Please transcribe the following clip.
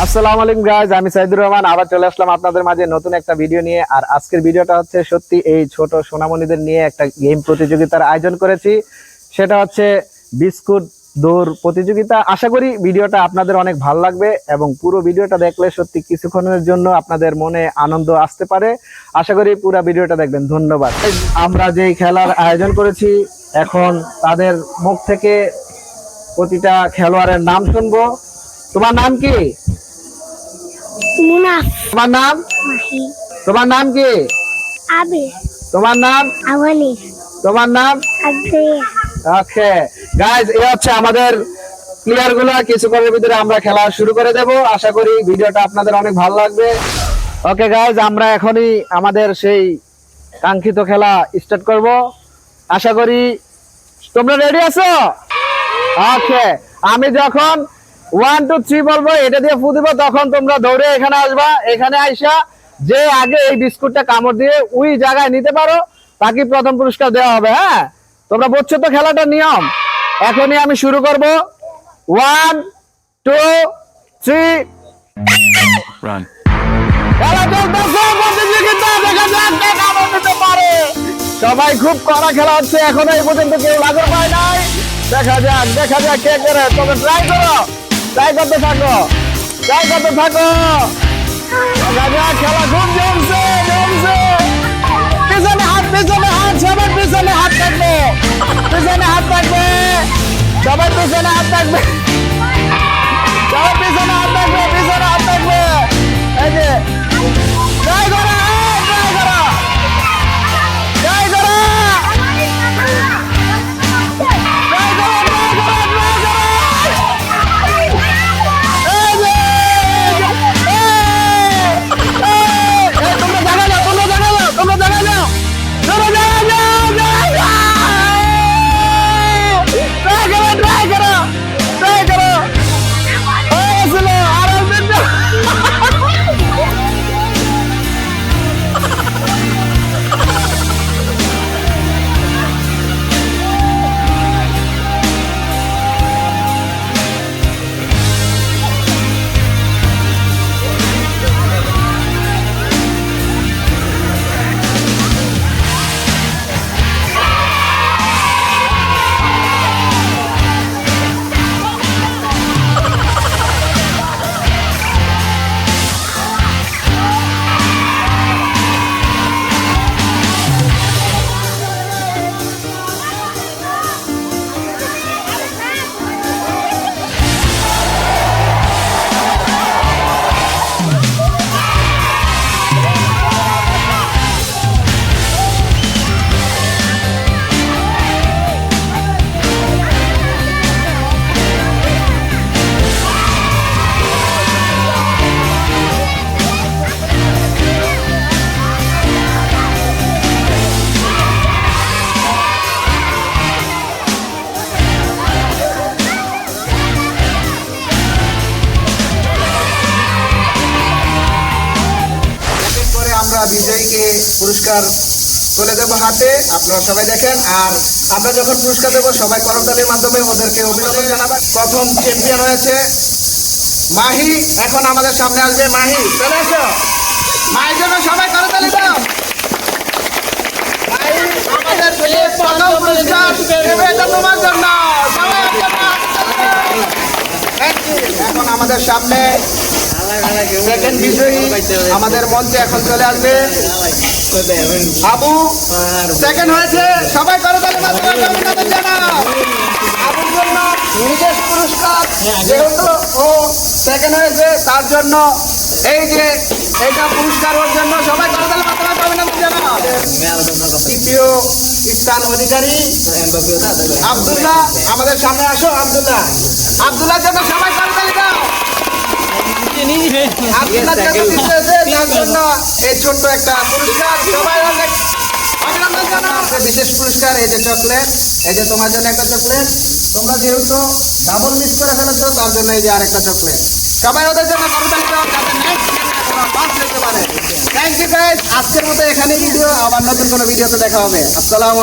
আসসালামু আলাইকুম গাইস, আমি সাইদুর রহমান আবার চলে আসলাম আপনাদের মাঝে নতুন একটা ভিডিও নিয়ে। আর আজকের ভিডিওটা হচ্ছে সত্যি এই ছোট সোনামণিদের নিয়ে একটা গেম প্রতিযোগিতার আয়োজন করেছি। সেটা হচ্ছে বিস্কুট দৌড় প্রতিযোগিতা। আশা করি ভিডিওটা আপনাদের অনেক ভালো লাগবে এবং পুরো ভিডিওটা দেখলে সত্যি কিছুক্ষণের জন্য আপনাদের মনে আনন্দ আসতে পারে। আশা করি পুরো ভিডিওটা দেখবেন। ধন্যবাদ। আমরা যেই খেলার আয়োজন করেছি, এখন তাদের মুখ থেকে প্রতিটা খেলোয়াড়ের নাম শুনবো। তোমার নাম কি? মুনাফ। তোমার নাম? মাহি। তোমার নাম কি? আবির। তোমার নাম? আওয়ানি। তোমার নাম? আদ্রিয়া। ওকে গাইস, এই হচ্ছে আমাদের প্লেয়ার গুলো। কিছুক্ষণের ভিতরে আমরা খেলা শুরু করে দেব। আশা করি ভিডিওটা আপনাদের অনেক ভালো লাগবে। ওকে গাইস, আমরা এখনই আমাদের সেই কাঙ্ক্ষিত খেলা স্টার্ট করব। আশা করি তোমরা রেডি আছো। ওকে, আমি যখন 1 2 3 বলবো, এটা দিয়ে ফু দিব, তখন তোমরা দৌড়ে এখানে আসবা। এখানে আইসা যে আগে এই বিস্কুটটা কামড় দিয়ে ওই জায়গায় নিতে পারো তাকে প্রথম পুরস্কার দেওয়া হবে। হ্যাঁ, তোমরা বুঝছো তো খেলাটার নিয়ম? এখনই আমি শুরু করব। 1 2 3 Run. খেলা চলতেছে। প্রতিযোগিতা, দেখা যাক কে কামড় দিতে পারে। সবাই খুব কড়া খেলা হচ্ছে, এখনো এই পর্যন্ত কেউ লাগর পায় নাই। দেখা যাক কে করে। তবে ট্রাই করতে থাকো। দেখা যাক, খেলা খুব জমছে। পিছনে হাত, সবার পিছনে হাত থাকবে। সবার পিছনে হাত থাকবে। এই যে ট্রাই করো। আমরা বিজয়ীকে পুরস্কার তুলে দেবো হাতে। আপনারা সবাই দেখেন। আর আমরা যখন পুরস্কার দেবো, সবাই করতালির মাধ্যমে ওদেরকে অভিনন্দন জানাবেন। প্রথম চ্যাম্পিয়ন হয়েছে মাহি। এখন আমাদের সামনে আসবে মাহি। চলে আসো। মাহির জন্য সবাই করতালি দাও। মাহি, আমাদের প্রথম পুরস্কার এটা তোমার জন্য। সবাই এখন আমাদের সামনে সেকেন্ড বিজয়ী আমাদের মঞ্চে এখন চলে আসবে আবু। সেকেন্ড হয়েছে, সবাই করতালি মাধ্যমে অভিনন্দন জানাও। আবুর জন্য বিশেষ পুরস্কার, যেহেতু ও সেকেন্ড হয়েছে তার জন্য এই যে এইটা পুরস্কার ওর জন্য। সবাই করতালি মাধ্যমে অভিনন্দন জানাও। তৃতীয় স্থান অধিকারী আব্দুল্লাহ, আমাদের সামনে আসো। আব্দুল্লাহর জন্য সবাই করতালি দাও। এই ছোট্ট একটা পুরস্কার, সবাই অনেক অভিনন্দন জানাও। বিশেষ পুরস্কার, এই যে চকলেট, এই যে তোমার জন্য একটা চকলেট। তোমরা যেহেতু ডাবল মিস করে ফেলেছো, তার জন্য এই যে আরেকটা চকলেট। সবাই ওদের জন্য করতালি দাও, যাতে নেক্সট ফার্স্ট হতে পারে। Thank you guys. আজকের মতো এখানেই ভিডিও। আবার নতুন কোনো ভিডিওতে দেখা হবে। আসসালামু